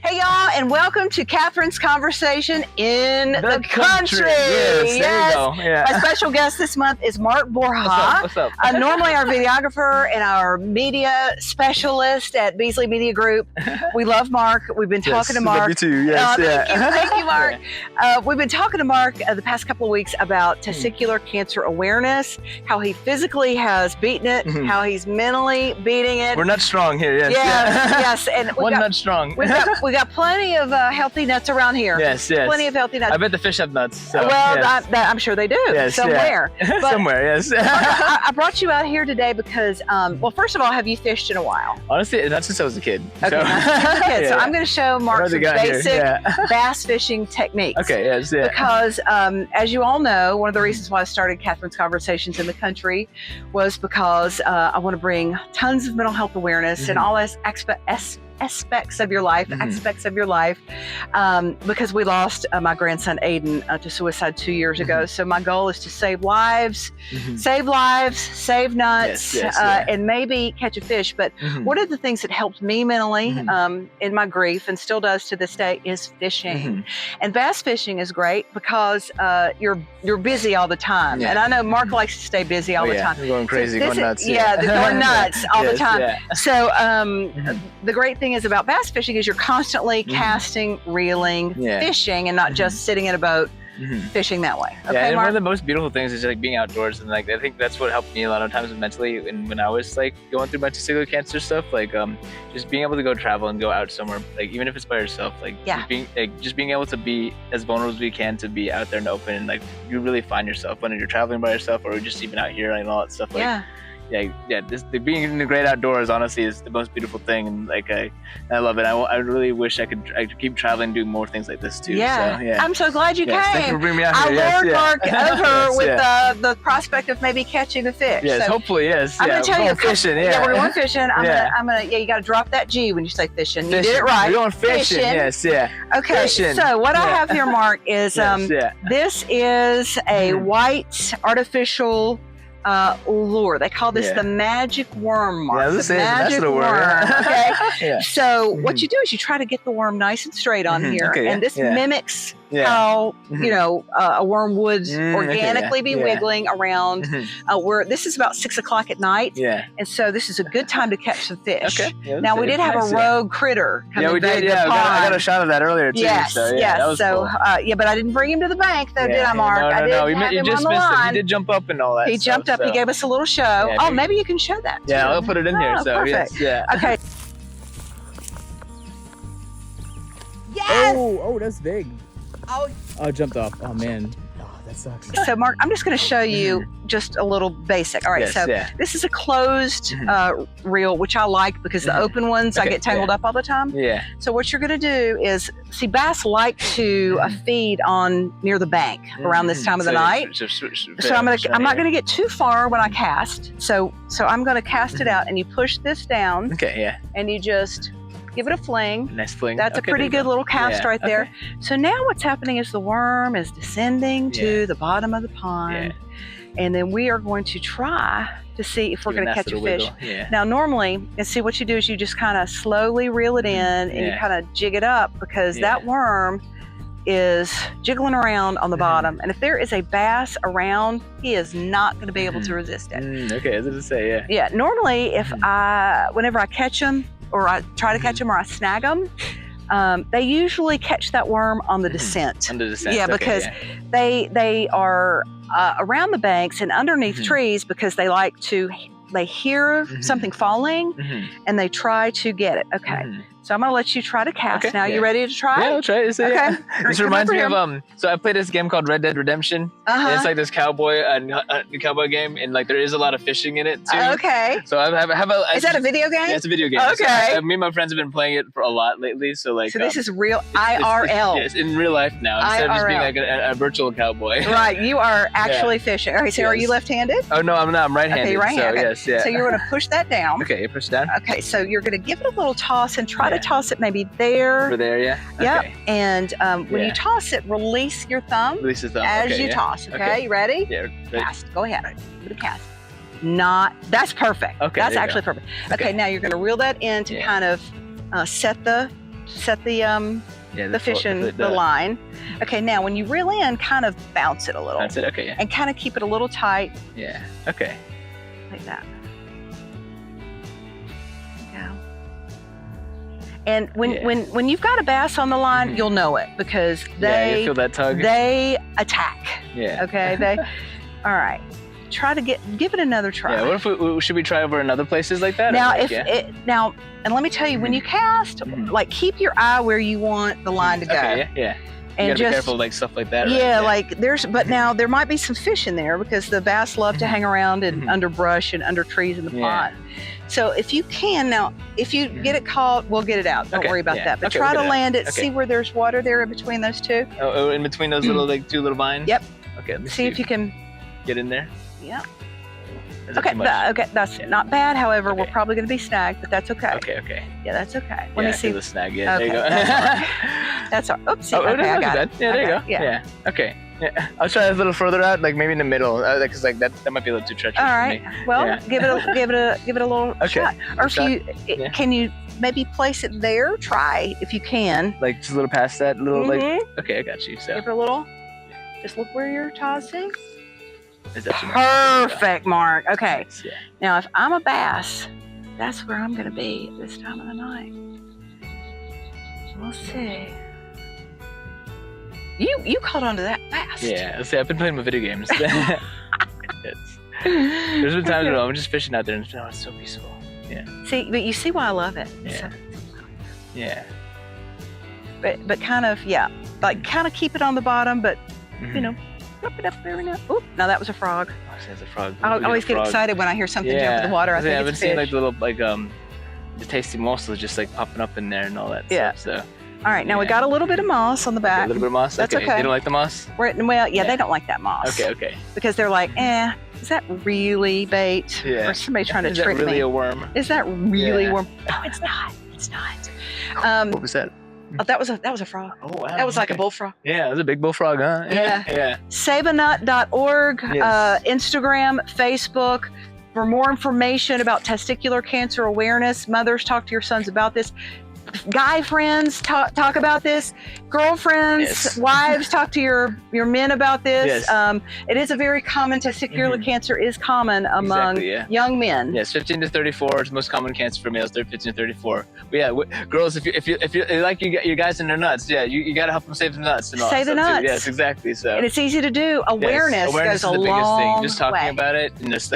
Hey y'all, and welcome to Catherine's Conversation in the Country. Yes, there you go. Yeah. My special guest this month is Borja. What's up? Normally our videographer and our media specialist at Beasley Media Group. We love Mark. We've been talking to Mark. Love you too. Yes, Thank you, Mark. We've been talking to Mark the past couple of weeks about testicular cancer awareness, how he physically has beaten it, how he's mentally beating it. We're nut strong here. Yes. Yes. And One nut strong. We got plenty of healthy nuts around here. Yes. Plenty of healthy nuts. I bet the fish have nuts. So, well, yes. I'm sure they do. Yes, somewhere. Yeah. But somewhere, yes. I brought you out here today because, well, first of all, have you fished in a while? Honestly, not since I was a kid. Okay, So, so I'm going to show Mark some basic bass fishing techniques. Okay, yes, Because, as you all know, one of the reasons why I started Catherine's Conversations in the Country was because I want to bring tons of mental health awareness and all aspects of your life, because we lost my grandson Aiden to suicide 2 years ago. So my goal is to save lives, save nuts, and maybe catch a fish. But one of the things that helped me mentally in my grief, and still does to this day, is fishing. And bass fishing is great because you're busy all the time. And I know Mark likes to stay busy all the time. You're going crazy, going nuts. They're going nuts all the time. Yeah. So the great thing is about bass fishing is you're constantly casting, reeling, fishing, and not just sitting in a boat fishing that way. Okay, and Mark? one of the most beautiful things is like being outdoors, and like I think that's what helped me a lot of times mentally. And when I was like going through my testicular cancer stuff, like just being able to go travel and go out somewhere, like even if it's by yourself, like just being able to be as vulnerable as we can, to be out there and open, and like you really find yourself when you're traveling by yourself or just even out here and all that stuff. Like, being in the great outdoors honestly is the most beautiful thing, and like I love it. I really wish I could keep traveling, doing more things like this too. Yeah, so, I'm so glad you came. Thank you for bringing me out here. I lured Mark over with the prospect of maybe catching a fish. Yes, so hopefully, yes. I'm gonna tell you, fishing. we're going fishing. I'm gonna. You got to drop that G when you say fishing. You did it right. We're going fishing. Yes, Okay. Fishing. So what I have here, Mark, is this is a white artificial lure. They call this the magic worm, Mark. Yeah, the magic worm. Okay. So what you do is you try to get the worm nice and straight on here, and this mimics how a worm would organically be wiggling around. Where this is about 6 o'clock at night, and so this is a good time to catch some fish. Now we did have a rogue critter. We did. I got a shot of that earlier too. Yes, so, that was cool. But I didn't bring him to the bank, though, did I, Mark? I did have him on the line. He did jump up and all that. He jumped up. He gave us a little show. Maybe you can show that. Yeah, I'll put it in here. So perfect. Okay. Yes. Oh, that's big. Oh, it jumped off. Oh man. Oh, that sucks. So Mark, I'm just going to show you just a little basic. All right, this is a closed reel, which I like because the open ones I get tangled up all the time. Yeah. So what you're going to do is, see, bass like to feed on near the bank around this time of the night. So I'm not going to get too far when I cast. So I'm going to cast it out, and you push this down. Okay. Yeah. And you just give it a fling. Nice fling. That's a pretty good little cast right there. So now what's happening is the worm is descending to the bottom of the pond. And then we are going to try to see if we're going to catch a fish. Now normally, and see what you do is you just kind of slowly reel it in and you kind of jig it up, because that worm is jiggling around on the bottom. And if there is a bass around, he is not going to be able to resist it. Okay, as I say, Yeah, normally whenever I catch them, or I try to catch them, or I snag them, they usually catch that worm on the descent. On the descent. Yeah, because they are around the banks and underneath trees, because they hear something falling and they try to get it. Okay. So I'm going to let you try to cast now. You ready to try? Yeah, I'll try it. Okay. This reminds me of, so I played this game called Red Dead Redemption. And it's like this cowboy game, and like there is a lot of fishing in it too. Okay. So I have is that a video game? Yeah, it's a video game. Okay. So me and my friends have been playing it for a lot lately. So like. So this is real IRL. It's in real life now, instead of just being like a virtual cowboy. Right. You are actually fishing. Okay. So are you left-handed? Oh no, I'm not. I'm right-handed. Okay, right-handed. So yes, So you're going to push that down. Okay, push down. Okay. So you're going to give it a little toss and try to toss it maybe there. Over there, yeah. Yep. Okay. And when you toss it, release your thumb. Release the thumb. As you toss. Okay. You ready? Yeah. Cast. Go ahead. Give it a cast. That's perfect. Okay. That's actually perfect. Okay. Now you're going to reel that in to kind of set the set the fish in the line. Okay, now when you reel in, kind of bounce it a little. Bounce it, okay, yeah. And kind of keep it a little tight. Yeah, okay. Like that. There you go. And when you've got a bass on the line, you'll know it because you feel that tug. They attack. Yeah. Okay. All right. Try to give it another try. Yeah. What if should we try over in other places like that? Now, and let me tell you, when you cast, like keep your eye where you want the line to go. Okay. Yeah. And you gotta be careful, like stuff like that. Yeah, right? Yeah. like but now there might be some fish in there because the bass love to hang around in under brush and under trees in the pond. So if you can, now if you get it caught, we'll get it out. Don't worry about that. But try to land it. See where there's water there in between those two. Oh, in between those little two little vines. Yep. Okay. Let me see if you can get in there. Yeah. Okay, that's not bad. However, we're probably going to be snagged, but that's okay. Okay. Yeah, that's okay. Let me see. The snag. Yeah, there you go. That's all right. Oopsie. Okay, I got it. Yeah, there you go. Yeah. Okay. Yeah. I'll try a little further out, like maybe in the middle, because like that might be a little too treacherous. All right. For me. Well, give it a little shot. Or if can you maybe place it there? Try if you can. Like just a little past that, Okay, I got you. So give it a little. Just look where your taw's is. Perfect, Mark. Okay. Nice, yeah. Now, if I'm a bass, that's where I'm going to be at this time of the night. We'll see. You caught onto that fast. Yeah. See, I've been playing my video games. There's been times where I'm just fishing out there and it's so peaceful. Yeah. See, but you see why I love it. Yeah. Yeah. But kind of like kind of keep it on the bottom, but flip it up there now. Oop! Now that was a frog. Oh, that's a frog. I always get excited when I hear something jump in the water. I think I've been it's seeing fish. like little the tasty morsels just like popping up in there and all that stuff. So. All right, now we got a little bit of moss on the back. A little bit of moss. That's okay. They don't like the moss. They don't like that moss. Okay. Because they're like, is that really bait? Yeah. Or somebody trying to trick me? Is that really a worm? Is that really a worm? No, it's not. It's not. What was that? Oh, that was a frog. Oh, wow. That was like a bullfrog. Yeah, it was a big bullfrog, huh? Yeah. Saveanut.org, Instagram, Facebook. For more information about testicular cancer awareness, mothers, talk to your sons about this. Guy friends, talk about this. Girlfriends, wives, talk to your men about this. It is a very common, testicular cancer is common among young men. Yes, 15 to 34 is the most common cancer for males. They're 15 to 34. But yeah, girls, if you like your guys in their nuts, you got to help them save the nuts and all. Save the nuts. Yes, exactly. So. And it's easy to do. Awareness goes a long way. Awareness is the biggest thing. Just talking about it and just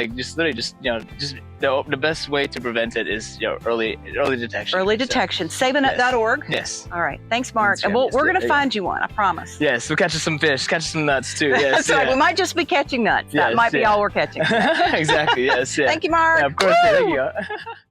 the best way to prevent it is early detection. Early detection. Saveanut.org. Yes. All right. Thanks, Mark. And we're going to find you one. I promise. Yes. We'll catch us some fish. Catch us some nuts too. Yes. That's right. We might just be catching nuts. That might be all we're catching. Exactly. Yes. Yeah. Thank you, Mark. Yeah, of course. Thank you.